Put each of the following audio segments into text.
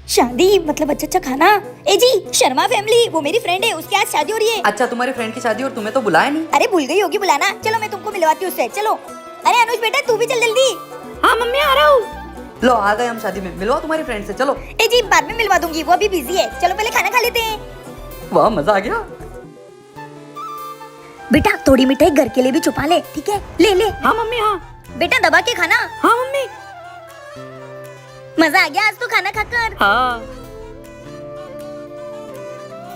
शादी मतलब अच्छा अच्छा खाना। ए जी, शर्मा फैमिली, वो मेरी फ्रेंड है, उसकी आज शादी हो रही है। अच्छा, तुम्हारी फ्रेंड की शादी और तुम्हें तो बुलाया नहीं। अरे भूल गई होगी बुलाना। चलो मैं तुमको मिलवाती हूँ उससे, चलो। अरे अनुज बेटा तू भी चल जल्दी। हाँ मम्मी आ रहा हूँ। लो आ गए हम शादी में, मिलवाओ तुम्हारी फ्रेंड से, चलो। ए जी बाद में मिलवा दूंगी, वो अभी बिजी है। चलो पहले खाना खा लेते हैं। वाह मजा आ गया। बेटा थोड़ी मिठाई घर के लिए भी छुपा ले, ठीक है? ले ले। हाँ मम्मी हाँ। बेटा दबा के खाना। हाँ मम्मी। मजा आ गया आज तो खाना खाकर। हाँ।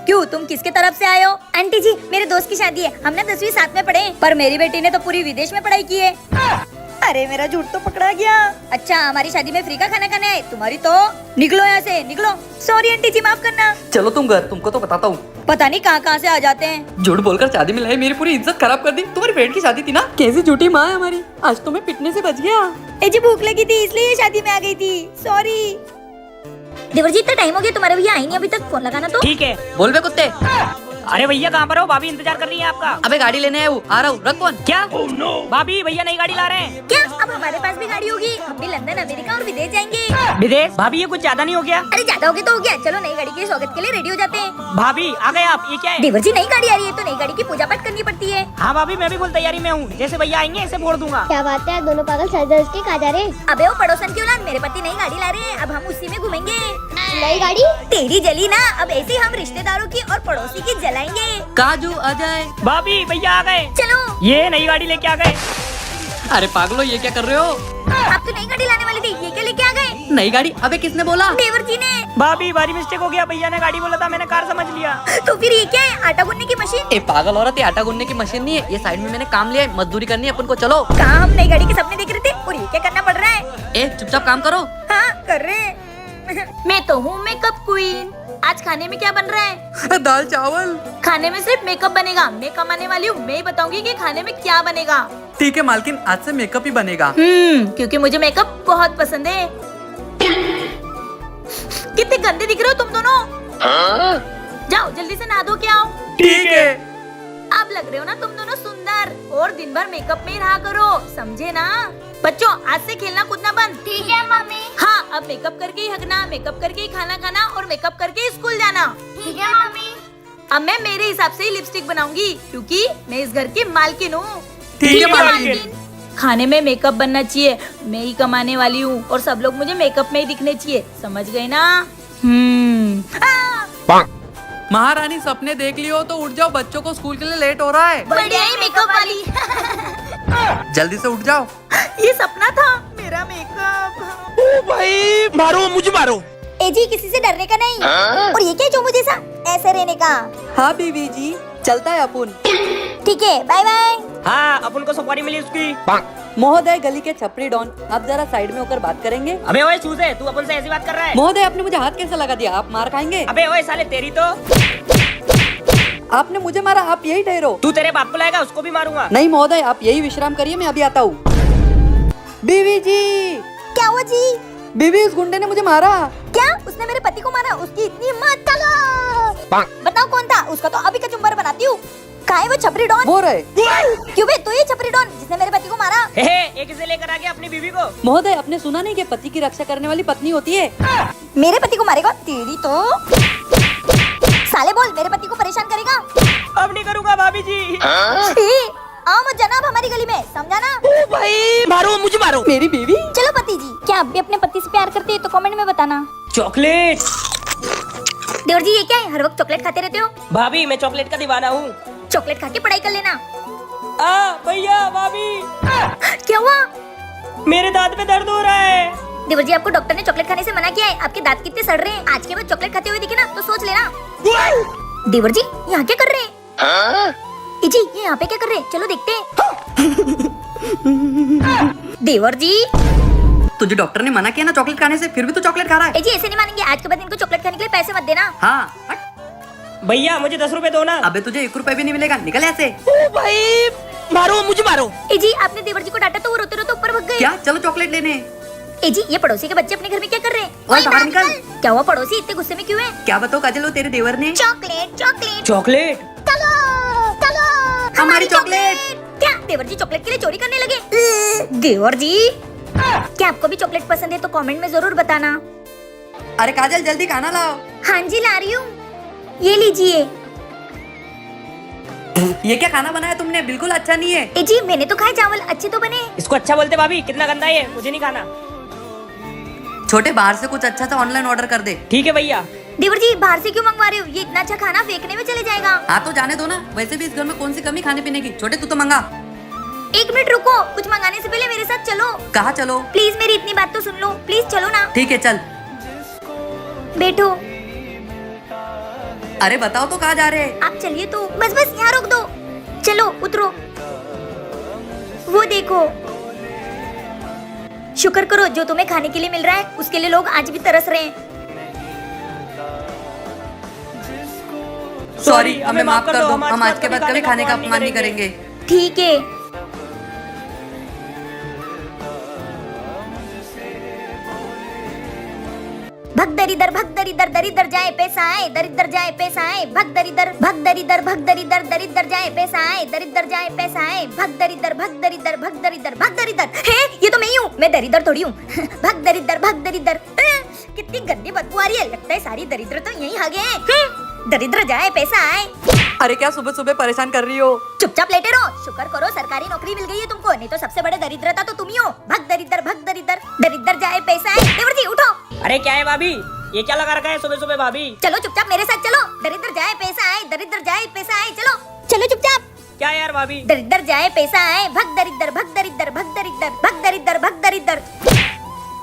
क्यों तुम किसके तरफ से आए हो? आंटी जी मेरे दोस्त की शादी है, हमने 10वीं साथ में पढ़े, पर मेरी बेटी ने तो पूरी विदेश में पढ़ाई की है। अरे मेरा झूठ तो पकड़ा गया। अच्छा हमारी शादी में फ्री का खाना खाना है, तुम्हारी तो निकलो यहाँ से, निकलो। सॉरी आंटी जी माफ करना। चलो तुम घर, तुमको तो बताता हूँ। पता नहीं कहाँ कहाँ से आ जाते हैं। झूठ बोलकर शादी में लाई, मेरी पूरी इज्जत खराब कर दी। तुम्हारी फ्रेंड की शादी थी ना। कैसी झूठी माँ है हमारी, आज तो मैं पिटने से बच गया। ए जी भूख लगी थी इसलिए शादी में आ गई थी, सॉरी। देवर जी इतना टाइम हो गया, तुम्हारे भैया आई नहीं अभी तक, फोन लगाना तो। ठीक है। बोल बे कुत्ते। अरे भैया कहाँ पर हो? भाभी इंतजार कर रही है आपका। अबे गाड़ी लेने आया हूँ, आ रहा हूँ, रख फोन। क्या? भाभी भैया नई गाड़ी ला रहे हैं। क्या अब हमारे पास भी गाड़ी होगी? हम भी लंदन अमेरिका और विदेश जाएंगे। विदेश? भाभी ये कुछ ज्यादा नहीं हो गया? अरे ज्यादा हो गया तो हो गया, चलो नई गाड़ी के स्वागत के लिए रेडी हो जाते हैं। भाभी आ गए आप, ये क्या है? देवर जी नई गाड़ी आ रही है तो नई गाड़ी की पूजा पाठ करनी पड़ती है। हाँ भाभी मैं भी फुल तैयारी में हूँ, जैसे भैया आएंगे ऐसे फोड़ दूंगा। क्या बात है, दोनों पागल सर के कहा जा रहे हैं? अबे वो पड़ोसन की औलाद, मेरे पति नई गाड़ी ला रहे हैं, अब हम उसी में घूमेंगे। नई गाड़ी? तेरी जली ना, अब ऐसे ही हम रिश्तेदारों की और पड़ोसी की जलाएंगे। काजू आ जाए। भाभी भैया आ गए। चलो। ये नई गाड़ी लेके आ गए। अरे पागलो ये क्या कर रहे हो? आप तो नई गाड़ी लाने वाली थी, ये क्या लेके आ गए? नई गाड़ी? अबे किसने बोला? देवर जी ने। भाभी भारी मिस्टेक हो गया, भैया ने गाड़ी बोला था, मैंने कार समझ लिया। तो फिर ये क्या है? आटा गूंदने की मशीन? ए पागल औरत, ये आटा गूंदने की मशीन नहीं है, ये साइड में मैंने काम लिया है, मजदूरी करनी है अपन को, चलो। कहाँ हम नई गाड़ी के सपने देख रहे थे और ये क्या करना पड़ रहा है? ए चुपचाप काम करो। हाँ कर रहे हैं। मैं तो हूँ मेकअप क्वीन। आज खाने में क्या बन रहा है? दाल चावल। खाने में सिर्फ मेकअप बनेगा, मैं कमाने वाली हूँ, मैं ही बताऊंगी कि खाने में क्या बनेगा। ठीक है मालकिन, आज से मेकअप ही बनेगा। क्योंकि मुझे मेकअप बहुत पसंद है। कितने गंदे दिख रहे हो तुम दोनों। जाओ जल्दी से नहा धो के आओ। ठीक है। अब लग रहे हो ना तुम दोनों सुंदर, और दिन भर मेकअप में ही रहा करो, समझे ना? बच्चों आज से खेलना कूदना बंद। ठीक है मम्मी। हाँ अब मेकअप करके ही हगना, मेकअप करके ही खाना खाना और मेकअप करके ही स्कूल जाना। ठीक है मम्मी। अब मैं मेरे हिसाब से ही लिपस्टिक बनाऊंगी, क्योंकि मैं इस घर की मालकिन हूँ। ठीक है मालकिन। खाने में मेकअप बनना चाहिए, मैं ही कमाने वाली हूँ और सब लोग मुझे मेकअप में ही दिखने चाहिए, समझ गए ना? महारानी सपने देख लियो तो उठ जाओ, बच्चों को स्कूल के लिए लेट हो रहा है। बढ़िया ही मेकअप वाली। जल्दी से उठ जाओ। ये सपना था मेरा मेकअप। ओ भाई मारो मुझे मारो। ए जी किसी से डरने का नहीं। और ये क्या चोमू जैसा ऐसे रहने का? हाँ बीवी जी, चलता है अपन। ठीक है बाय बाय। हाँ अपन को सुपारी मिली उसकी। महोदय गली के छपरी डॉन, आप जरा साइड में होकर बात करेंगे। अबे ओए चूजे, तू अपन से ऐसी बात कर रहा है? महोदय आपने मुझे हाथ कैसे लगा दिया, आप मार खाएंगे। अबे ओए साले तेरी तो। आपने मुझे मारा, आप यही ठहरो। तू तेरे बाप को लाएगा, उसको भी मारूंगा। नहीं महोदय आप यही विश्राम करिए, मैं अभी आता हूँ। बीवी जी। क्या हुआ जी? बीवी उस गुंडे ने मुझे मारा। क्या उसने मेरे पति को मारा? उसकी इतनी हिम्मत। चलो बताओ कौन था, उसका तो अभी कचुम्बर बनाती हूँ। कहाँ है वो छपरी डॉन? वो रहे। क्यों बे तू ही छपरी डॉन जिसने मेरे पति को मारा? एक इसे लेकर आ गया अपनी बीवी को। महोदय आपने सुना नहीं कि पति की रक्षा करने वाली पत्नी होती है। मेरे पति को मारेगा? तेरी तो। साले बोल मेरे पति को परेशान करेगा? अब नहीं करूँगा भाभी जी। छी, आओ मत जाना अब हमारी गली में, समझा ना? ओ भाई मारो मुझे मारो। मेरी बीवी। चलो पति जी, क्या आप भी अपने पति से प्यार करते हैं तो कमेंट में बताना। चॉकलेट। देवर जी ये क्या है, हर वक्त चॉकलेट खाते रहते हो? भाभी मैं चॉकलेट का दीवाना हूँ। चॉकलेट खा के पढ़ाई कर लेना। भैया भाभी क्या हुआ? मेरे दांत में दर्द हो रहा है। देवर जी आपको डॉक्टर ने चॉकलेट खाने से मना किया है, आपके दांत कितने सड़ रहे हैं, आज के बाद चॉकलेट खाते हुए दिखे ना तो सोच लेना। देवर जी यहाँ क्या कर रहे हैं? जी ये यहाँ पे क्या कर रहे हैं, चलो देखते हैं। देवर जी तुझे डॉक्टर ने मना किया ना चॉकलेट खाने से, फिर भी तू चॉकलेट खा रहा है। जी ऐसे नहीं मानेंगे, आज के बाद इनको चॉकलेट खाने के लिए पैसे मत देना। हाँ हट। भैया मुझे 10 रुपए दो ना। अबे तुझे 1 रुपए भी नहीं मिलेगा, निकल ऐसे। ओ भाई मारो मुझे मारो। जी आपने देवर जी को डांटा तो वो रोते रोते ऊपर भाग गए। क्या, चलो चॉकलेट लेने। जी ये पड़ोसी के बच्चे अपने घर में क्या कर रहे हैं? ओए, बाहर निकल। क्या हुआ पड़ोसी इतने गुस्से में क्यों है? क्या बताओ काजल, वो तेरे देवर ने चॉकलेट चॉकलेट चॉकलेट। चलो चलो हमारी चॉकलेट। क्या देवर जी चॉकलेट के लिए चोरी करने लगे? देवर जी क्या आपको भी चॉकलेट पसंद है तो कमेंट में जरूर बताना। अरे काजल जल्दी खाना लाओ। हाँ जी ला रही हूँ, ये लीजिए। ये क्या खाना बनाया तुमने, बिल्कुल अच्छा नहीं है। ए जी मैंने तो खाए चावल, अच्छे तो बने। इसको अच्छा बोलते भाभी, कितना गंदा है ये, मुझे नहीं खाना। छोटे बाहर से कुछ अच्छा सा ऑनलाइन ऑर्डर कर दे। ठीक है भैया। देवर जी बाहर से क्यों मंगवा रहे हो, ये इतना अच्छा खाना फेंकने में चले जाएगा। हाँ तो जाने दो ना, वैसे भी इस घर में कौन सी कमी खाने पीने की। छोटे तू तो मंगा। एक मिनट रुको, कुछ मंगाने से पहले मेरे साथ चलो। कहाँ चलो? प्लीज मेरी इतनी बात तो सुन लो, प्लीज चलो ना। ठीक है चल। बैठो। अरे बताओ तो कहाँ जा रहे हैं? आप चलिए तो, बस बस यहाँ रोक दो। चलो उतरो। वो देखो, शुक्र करो जो तुम्हें खाने के लिए मिल रहा है उसके लिए लोग आज भी तरस रहे हैं। सॉरी, हमें माफ कर दो। हम आज के बाद कभी खाने का अपमान नहीं करेंगे। ठीक है। भग दरिदर दरिदर जाए पैसा आए, दरिदर जाए पैसा आए, भग दरिदर दरिदर जाए पैसा आए, दरिदर जाए पैसा आए, भग दरिदर है, ये तो मैं ही हूँ, मैं दरिदर थोड़ी हूँ। भग दरिदर कितनी गंदी बदबू आ रही है, लगता है सारी दरिद्र तो यहीं आ गए। दरिद्र जाए पैसा आए। अरे क्या सुबह सुबह परेशान कर रही हो? चुपचाप लेटे रहो, शुक्र करो सरकारी नौकरी मिल गई है तुमको, नहीं तो सबसे बड़े दरिद्रता तो तुम ही हो। भग दरिदर जाए पैसा आए। देवर जी उठो। अरे क्या है भाभी, ये क्या लगा रखा है सुबह सुबह भाभी? चलो चुपचाप मेरे साथ चलो। दरिद्र जाए पैसा आए, दरिद्र जाए पैसा आए, चलो चलो चुपचाप। क्या यार भाभी? दरिद्र जाए पैसा आए, भग दरिद्र।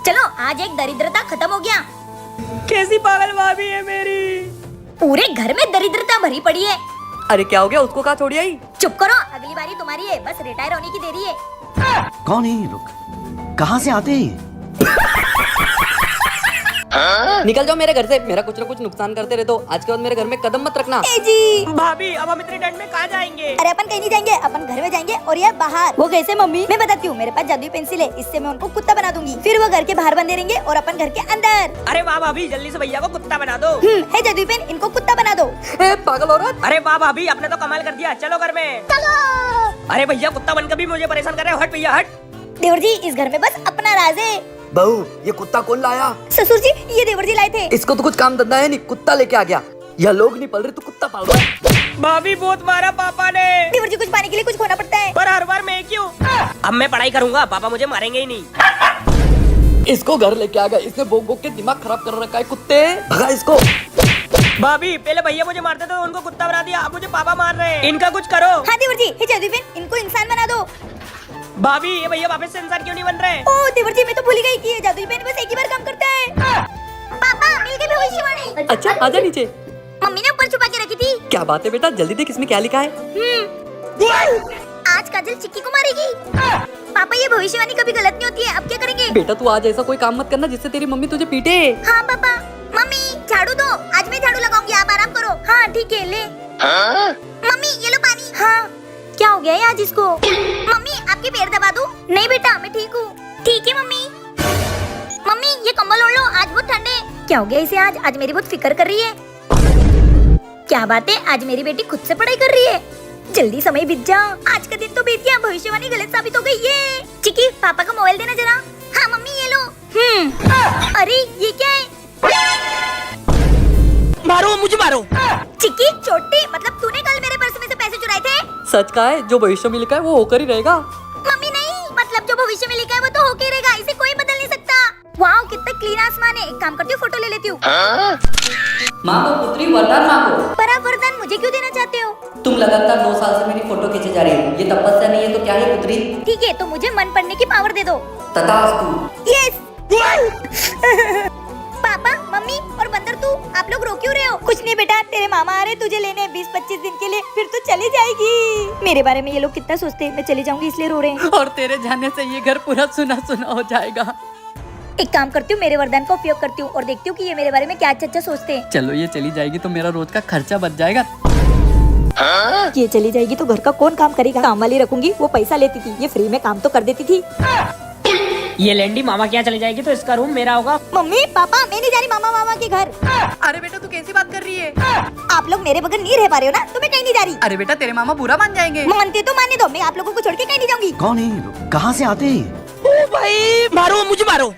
चलो आज एक दरिद्रता खत्म हो गया। कैसी पागल भाभी है मेरी। पूरे घर में दरिद्रता भरी पड़ी है। अरे क्या हो गया, उसको कहाँ छोड़ी आई? चुप करो, अगली बारी तुम्हारी है, बस रिटायर होने की देरी है। कौन है ये लोग, कहाँ से आते हैं? निकल जाओ मेरे घर से, मेरा कुछ ना कुछ नुकसान करते रहते हो। आज के बाद मेरे घर में कदम मत रखना। ए जी भाभी अब हम इतनी ठंड में कहाँ जाएंगे? अरे अपन कहीं नहीं जाएंगे, अपन घर में जाएंगे। और ये बाहर। वो कैसे मम्मी? मैं बताती हूँ, मेरे पास जादुई पेंसिल है, इससे मैं उनको कुत्ता बना दूंगी, फिर वो घर के बाहर बंधे रहेंगे और अपन घर के अंदर। अरे वाह भाभी, जल्दी से भैया को कुत्ता बना दो। है जादुई पेन, इनको कुत्ता बना दो। पागल औरत। अरे वाह भाभी, आपने तो कमाल कर दिया, चलो घर में। चलो। अरे भैया कुत्ता बनकर भी मुझे परेशान कर रहे हो, हट भैया हट। देवर जी इस घर में बस अपना राज है। बहू, ये कुत्ता कौन लाया? ससुर जी ये देवर जी लाए थे। इसको तो कुछ काम धंधा है नहीं, कुत्ता लेके आ गया। यह लोग नहीं पल रहे तो कुत्ता पाल रहा है। भाभी बहुत मारा पापा ने। देवर जी कुछ पाने के लिए कुछ खोना पड़ता है। पर हर बार मैं क्यों? अब मैं पढ़ाई करूंगा, पापा मुझे मारेंगे ही नहीं। इसको घर लेके आ गया, इसने भोग भोग के दिमाग खराब कर रखा है। कुत्ते भगा इसको। भाभी पहले भैया मुझे मारते थे, उनको कुत्ता बना दिया, अब मुझे पापा मार रहे हैं। इनका कुछ करो। हाँ देवर जी, हे जादुई पेन, इनको इंसान बना दो। भाभी ये भैया वापस से इंसान क्यों नहीं बन रहे? ओ देवर जी मैं तो भूल ही गई कि ये जादुई पेन बस एक ही बार काम करता है। पापा मिल गई भविष्यवाणी। अच्छा आजा नीचे। मम्मी ने ऊपर छुपा के रखी थी। क्या बात है बेटा, जल्दी देख इसमें क्या लिखा है। आज काजल चिक्की को मारेगी। पापा ये भविष्यवाणी कभी गलत नहीं होती है, अब क्या करेंगे? बेटा तू आज ऐसा कोई काम मत करना जिससे तेरी मम्मी तुझे पीटे। हाँ पापा। मम्मी झाड़ू दो, आज मैं झाड़ू लगाऊंगी, आप आराम करो। हाँ ठीक है ले। मम्मी ये लो पानी। हाँ क्या हो गया है आज इसको? मम्मी आपके पैर दबा दूं? नहीं बेटा मैं ठीक हूँ। ठीक है मम्मी। मम्मी ये कंबल ओढ़ लो, आज बहुत ठंड है। क्या हो गया इसे आज? आज मेरी बहुत फिक्र कर रही है। क्या बात है, आज मेरी बेटी खुद से पढ़ाई कर रही है। जल्दी समय बीत जा, आज का दिन तो बीत गया, भविष्यवाणी गलत साबित हो गई है। चिक्की पापा का मोबाइल देना जरा। हाँ मम्मी ये लो। अरे ये क्या है? मारो मुझे मारो। चिक्की चोटी, मतलब तूने कल मेरे पर्स में से पैसे चुराए थे? सच का है, जो भविष्य में लिखा है वो होकर ही रहेगा। मम्मी नहीं, मतलब जो भविष्य में लिखा है वो तो होके रहेगा, इसे कोई बदल नहीं सकता। वाओ कितना क्लीन आसमान है। एक काम करती हूँ, फोटो ले लेती हूँ। मांगो पुत्री, वरदान मांगो। पर आप वरदान मुझे क्यों देना चाहते हो? तुम लगातार 2 साल से मेरी फोटो खींचे जा रही हो, ये तपस्या नहीं है तो क्या है पुत्री? ठीक है तो मुझे मन पढ़ने की पावर दे दो। तथास्तु। यस। पापा मम्मी और बंदर तू, आप लोग रो क्यों रहे हो? कुछ नहीं बेटा, तेरे मामा आ रहे तुझे लेने 20-25 दिन के लिए, फिर तू चली जाएगी। मेरे बारे में ये लोग कितना सोचते हैं, मैं चली जाऊंगी इसलिए रो रहे हैं। और तेरे जाने से ये घर पूरा सुना सुना हो जाएगा। एक काम करती हूँ, मेरे वरदान का उपयोग करती हूँ और देखती हूँ कि ये मेरे बारे में क्या अच्छा सोचते हैं। चलो ये चली जाएगी तो मेरा रोज का खर्चा बच जाएगा। ये चली जाएगी तो घर का कौन काम करेगा? काम वाली रखूंगी, वो पैसा लेती थी, ये फ्री में काम तो कर देती थी। ये लैंडी मामा क्या चली जाएगी तो इसका रूम मेरा होगा। मम्मी पापा मैं नहीं जा रही मामा के घर। अरे बेटा तू कैसी बात कर रही है? आप लोग मेरे बगैर नहीं रह पा रहे हो ना, तो मैं कहीं नहीं जा रही। अरे बेटा तेरे मामा बुरा मान जाएंगे। मानते तो मानने दो, मैं आप लोगों को छोड़ के कहीं नहीं जाऊंगी। कौन है ये लोग, कहाँ से आते हैं? ओ भाई मारो मुझे मारो।